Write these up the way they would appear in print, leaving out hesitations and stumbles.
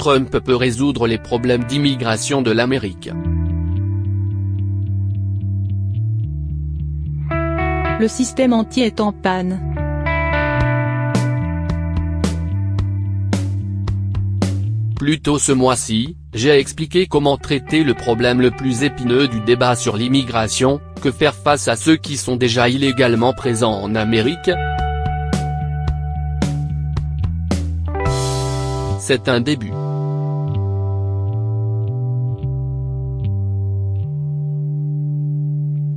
Trump peut résoudre les problèmes d'immigration de l'Amérique. Le système entier est en panne. Plus tôt ce mois-ci, j'ai expliqué comment traiter le problème le plus épineux du débat sur l'immigration, que faire face à ceux qui sont déjà illégalement présents en Amérique. C'est un début.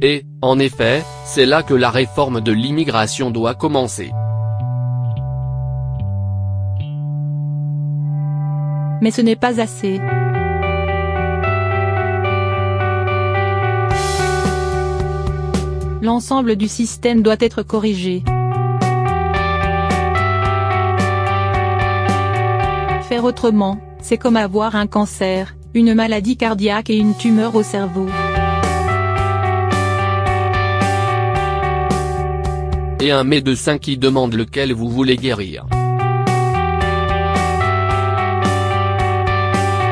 Et, en effet, c'est là que la réforme de l'immigration doit commencer. Mais ce n'est pas assez. L'ensemble du système doit être corrigé. Faire autrement, c'est comme avoir un cancer, une maladie cardiaque et une tumeur au cerveau. Et un médecin qui demande lequel vous voulez guérir.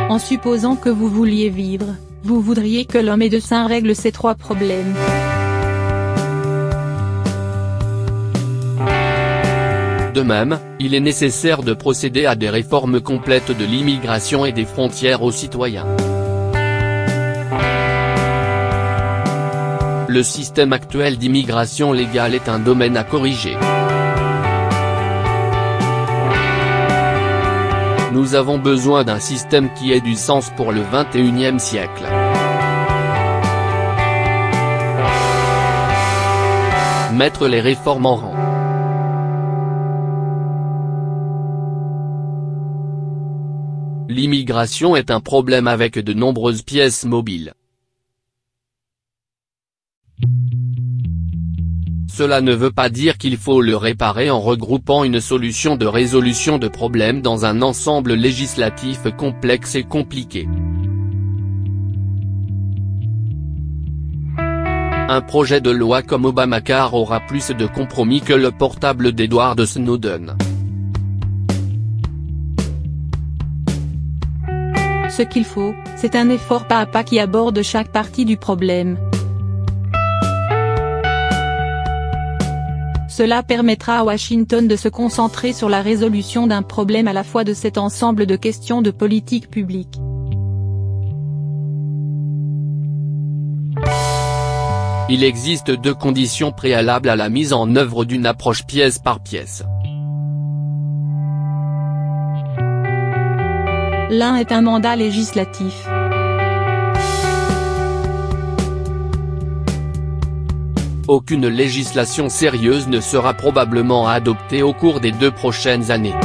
En supposant que vous vouliez vivre, vous voudriez que le médecin règle ces trois problèmes. De même, il est nécessaire de procéder à des réformes complètes de l'immigration et des frontières aux citoyens. Le système actuel d'immigration légale est un domaine à corriger. Nous avons besoin d'un système qui ait du sens pour le XXIe siècle. Mettre les réformes en rang. L'immigration est un problème avec de nombreuses pièces mobiles. Cela ne veut pas dire qu'il faut le réparer en regroupant une solution de résolution de problèmes dans un ensemble législatif complexe et compliqué. Un projet de loi comme Obamacare aura plus de compromis que le portable d'Edward Snowden. Ce qu'il faut, c'est un effort pas à pas qui aborde chaque partie du problème. Cela permettra à Washington de se concentrer sur la résolution d'un problème à la fois de cet ensemble de questions de politique publique. Il existe deux conditions préalables à la mise en œuvre d'une approche pièce par pièce. L'un est un mandat législatif. Aucune législation sérieuse ne sera probablement adoptée au cours des 2 prochaines années.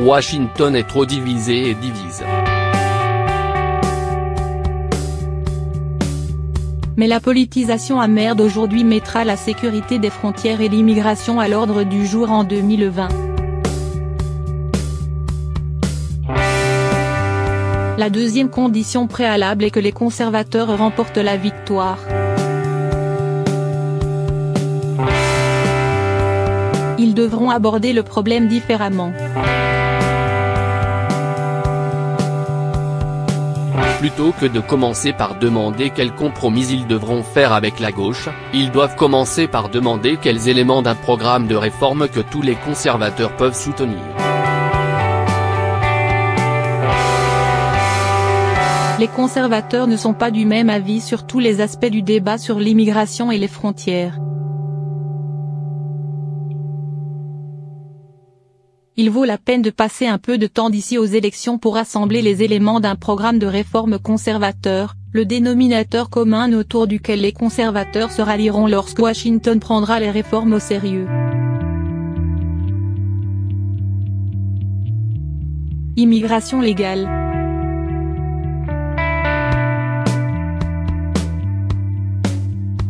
Washington est trop divisé et divise. Mais la politisation amère d'aujourd'hui mettra la sécurité des frontières et l'immigration à l'ordre du jour en 2020. La deuxième condition préalable est que les conservateurs remportent la victoire. Ils devront aborder le problème différemment. Plutôt que de commencer par demander quels compromis ils devront faire avec la gauche, ils doivent commencer par demander quels éléments d'un programme de réforme que tous les conservateurs peuvent soutenir. Les conservateurs ne sont pas du même avis sur tous les aspects du débat sur l'immigration et les frontières. Il vaut la peine de passer un peu de temps d'ici aux élections pour assembler les éléments d'un programme de réforme conservateur, le dénominateur commun autour duquel les conservateurs se rallieront lorsque Washington prendra les réformes au sérieux. Immigration légale.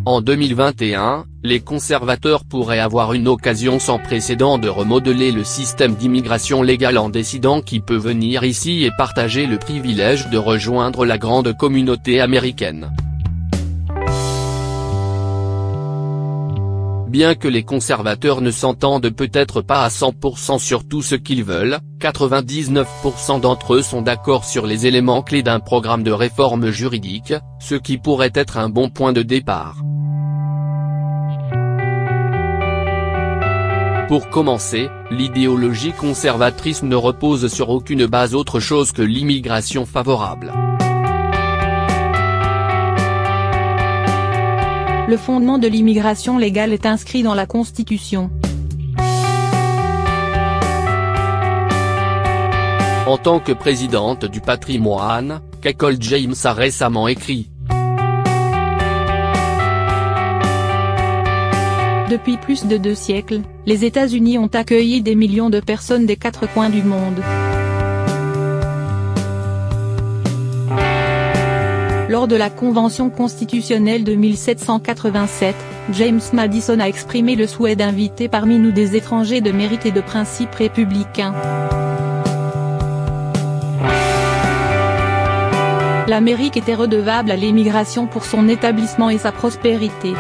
En 2021, les conservateurs pourraient avoir une occasion sans précédent de remodeler le système d'immigration légale en décidant qui peut venir ici et partager le privilège de rejoindre la grande communauté américaine. Bien que les conservateurs ne s'entendent peut-être pas à 100% sur tout ce qu'ils veulent, 99% d'entre eux sont d'accord sur les éléments clés d'un programme de réforme juridique, ce qui pourrait être un bon point de départ. Pour commencer, l'idéologie conservatrice ne repose sur aucune base autre chose que l'immigration favorable. Le fondement de l'immigration légale est inscrit dans la Constitution. En tant que présidente du patrimoine, Kekol James a récemment écrit. Depuis plus de 2 siècles, les États-Unis ont accueilli des millions de personnes des 4 coins du monde. Lors de la Convention constitutionnelle de 1787, James Madison a exprimé le souhait d'inviter parmi nous des étrangers de mérite et de principes républicains. L'Amérique était redevable à l'émigration pour son établissement et sa prospérité.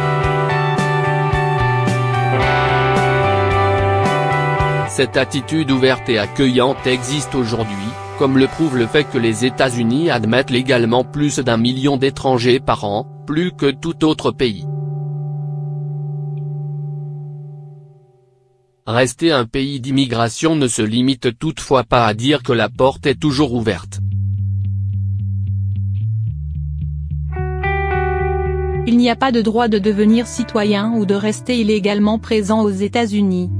Cette attitude ouverte et accueillante existe aujourd'hui, comme le prouve le fait que les États-Unis admettent légalement plus d'1 million d'étrangers par an, plus que tout autre pays. Rester un pays d'immigration ne se limite toutefois pas à dire que la porte est toujours ouverte. Il n'y a pas de droit de devenir citoyen ou de rester illégalement présent aux États-Unis.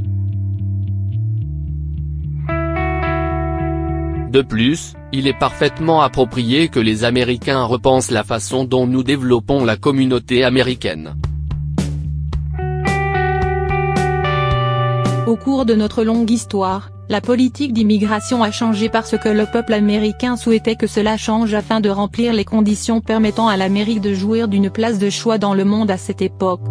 De plus, il est parfaitement approprié que les Américains repensent la façon dont nous développons la communauté américaine. Au cours de notre longue histoire, la politique d'immigration a changé parce que le peuple américain souhaitait que cela change afin de remplir les conditions permettant à l'Amérique de jouir d'une place de choix dans le monde à cette époque.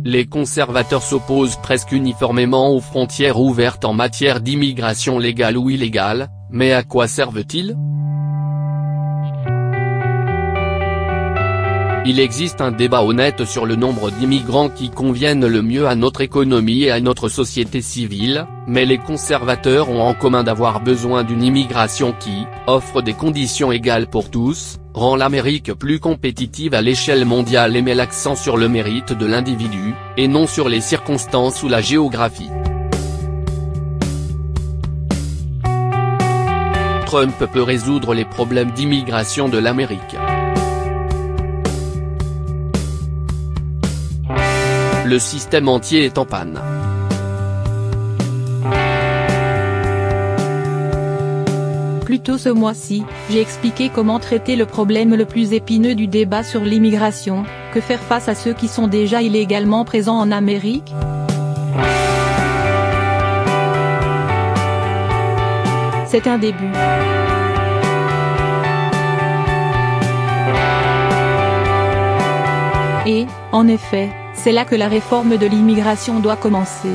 Les conservateurs s'opposent presque uniformément aux frontières ouvertes en matière d'immigration légale ou illégale, mais à quoi servent-ils ? Il existe un débat honnête sur le nombre d'immigrants qui conviennent le mieux à notre économie et à notre société civile, mais les conservateurs ont en commun d'avoir besoin d'une immigration qui offre des conditions égales pour tous, rend l'Amérique plus compétitive à l'échelle mondiale et met l'accent sur le mérite de l'individu, et non sur les circonstances ou la géographie. Trump peut résoudre les problèmes d'immigration de l'Amérique. Le système entier est en panne. Plus tôt ce mois-ci, j'ai expliqué comment traiter le problème le plus épineux du débat sur l'immigration, que faire face à ceux qui sont déjà illégalement présents en Amérique. C'est un début. Et, en effet, c'est là que la réforme de l'immigration doit commencer.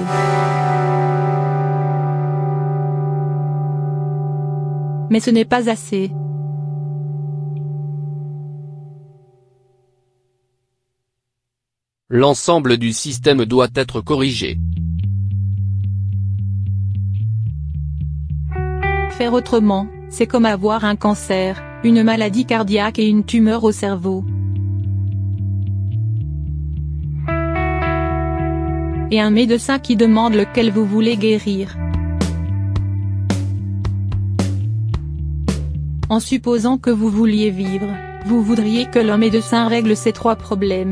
Mais ce n'est pas assez. L'ensemble du système doit être corrigé. Faire autrement, c'est comme avoir un cancer, une maladie cardiaque et une tumeur au cerveau. Et un médecin qui demande lequel vous voulez guérir. En supposant que vous vouliez vivre, vous voudriez que le médecin règle ces 3 problèmes.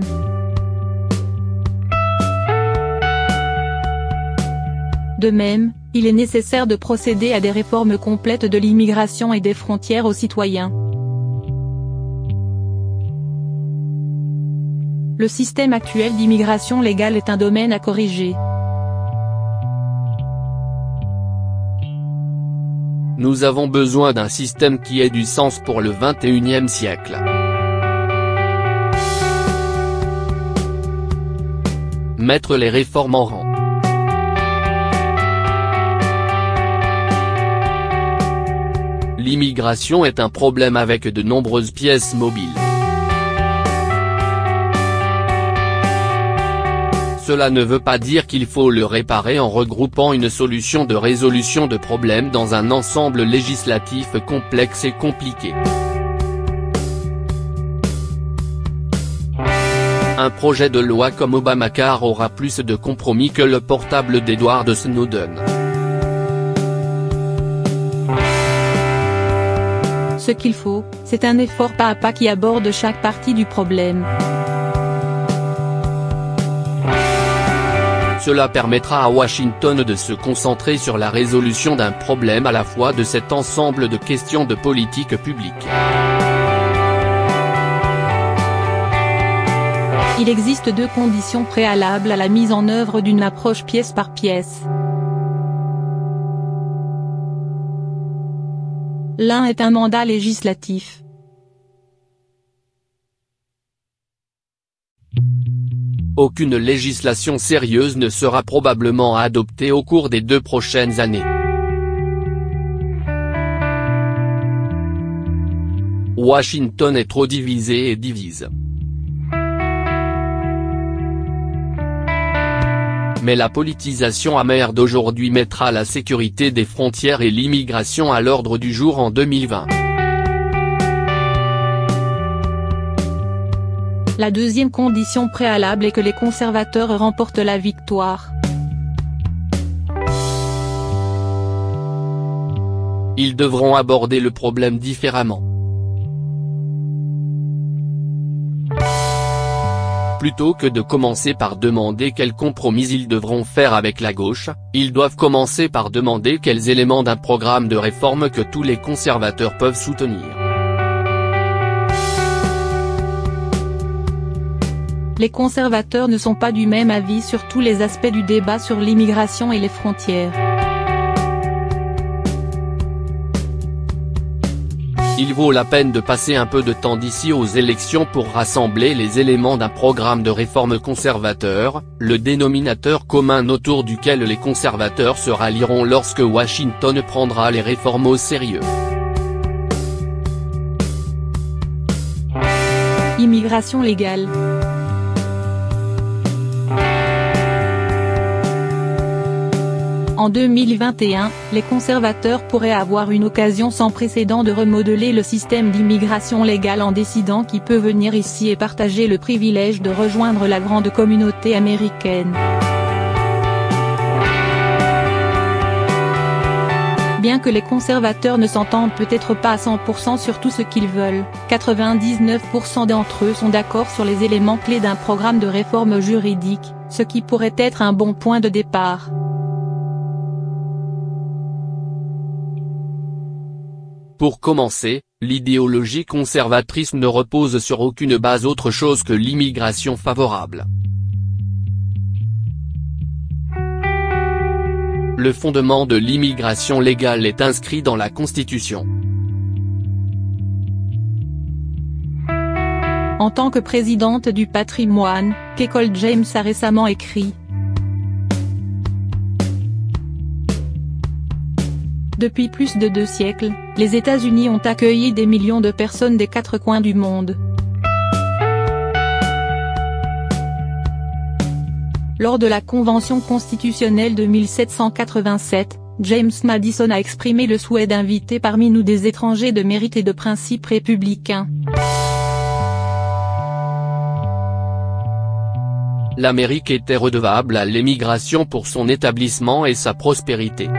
De même, il est nécessaire de procéder à des réformes complètes de l'immigration et des frontières aux citoyens. Le système actuel d'immigration légale est un domaine à corriger. Nous avons besoin d'un système qui ait du sens pour le XXIe siècle. Mettre les réformes en rang. L'immigration est un problème avec de nombreuses pièces mobiles. Cela ne veut pas dire qu'il faut le réparer en regroupant une solution de résolution de problèmes dans un ensemble législatif complexe et compliqué. Un projet de loi comme Obamacare aura plus de compromis que le portable d'Edward Snowden. Ce qu'il faut, c'est un effort pas à pas qui aborde chaque partie du problème. Cela permettra à Washington de se concentrer sur la résolution d'un problème à la fois de cet ensemble de questions de politique publique. Il existe deux conditions préalables à la mise en œuvre d'une approche pièce par pièce. L'un est un mandat législatif. Aucune législation sérieuse ne sera probablement adoptée au cours des 2 prochaines années. Washington est trop divisé et divise. Mais la politisation amère d'aujourd'hui mettra la sécurité des frontières et l'immigration à l'ordre du jour en 2020. La deuxième condition préalable est que les conservateurs remportent la victoire. Ils devront aborder le problème différemment. Plutôt que de commencer par demander quels compromis ils devront faire avec la gauche, ils doivent commencer par demander quels éléments d'un programme de réforme que tous les conservateurs peuvent soutenir. Les conservateurs ne sont pas du même avis sur tous les aspects du débat sur l'immigration et les frontières. Il vaut la peine de passer un peu de temps d'ici aux élections pour rassembler les éléments d'un programme de réforme conservateur, le dénominateur commun autour duquel les conservateurs se rallieront lorsque Washington prendra les réformes au sérieux. Immigration légale. En 2021, les conservateurs pourraient avoir une occasion sans précédent de remodeler le système d'immigration légale en décidant qui peut venir ici et partager le privilège de rejoindre la grande communauté américaine. Bien que les conservateurs ne s'entendent peut-être pas à 100% sur tout ce qu'ils veulent, 99% d'entre eux sont d'accord sur les éléments clés d'un programme de réforme juridique, ce qui pourrait être un bon point de départ. Pour commencer, l'idéologie conservatrice ne repose sur aucune base autre chose que l'immigration favorable. Le fondement de l'immigration légale est inscrit dans la Constitution. En tant que présidente du patrimoine, Kekol James a récemment écrit: Depuis plus de 2 siècles, les États-Unis ont accueilli des millions de personnes des 4 coins du monde. Lors de la Convention constitutionnelle de 1787, James Madison a exprimé le souhait d'inviter parmi nous des étrangers de mérite et de principes républicains. L'Amérique était redevable à l'émigration pour son établissement et sa prospérité.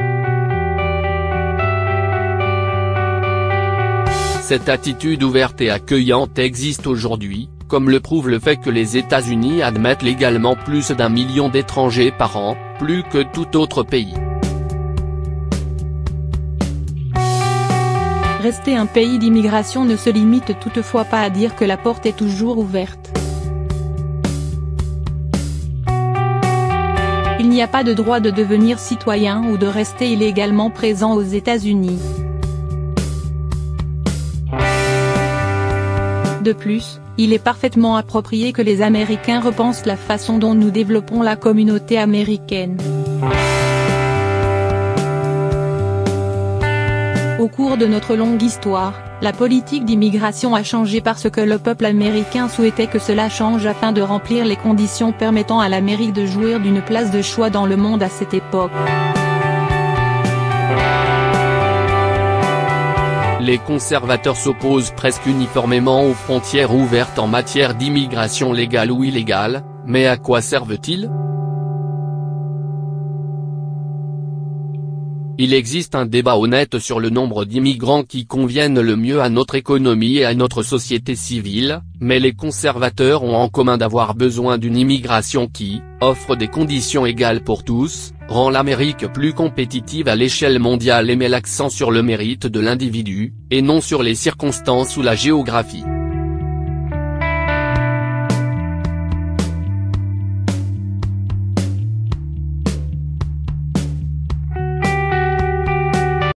Cette attitude ouverte et accueillante existe aujourd'hui, comme le prouve le fait que les États-Unis admettent légalement plus d'1 million d'étrangers par an, plus que tout autre pays. Rester un pays d'immigration ne se limite toutefois pas à dire que la porte est toujours ouverte. Il n'y a pas de droit de devenir citoyen ou de rester illégalement présent aux États-Unis. De plus, il est parfaitement approprié que les Américains repensent la façon dont nous développons la communauté américaine. Au cours de notre longue histoire, La politique d'immigration a changé parce que le peuple américain souhaitait que cela change afin de remplir les conditions permettant à l'Amérique de jouir d'une place de choix dans le monde à cette époque. Les conservateurs s'opposent presque uniformément aux frontières ouvertes en matière d'immigration légale ou illégale, mais à quoi servent-ils ? Il existe un débat honnête sur le nombre d'immigrants qui conviennent le mieux à notre économie et à notre société civile, mais les conservateurs ont en commun d'avoir besoin d'une immigration qui offre des conditions égales pour tous, rend l'Amérique plus compétitive à l'échelle mondiale et met l'accent sur le mérite de l'individu, et non sur les circonstances ou la géographie.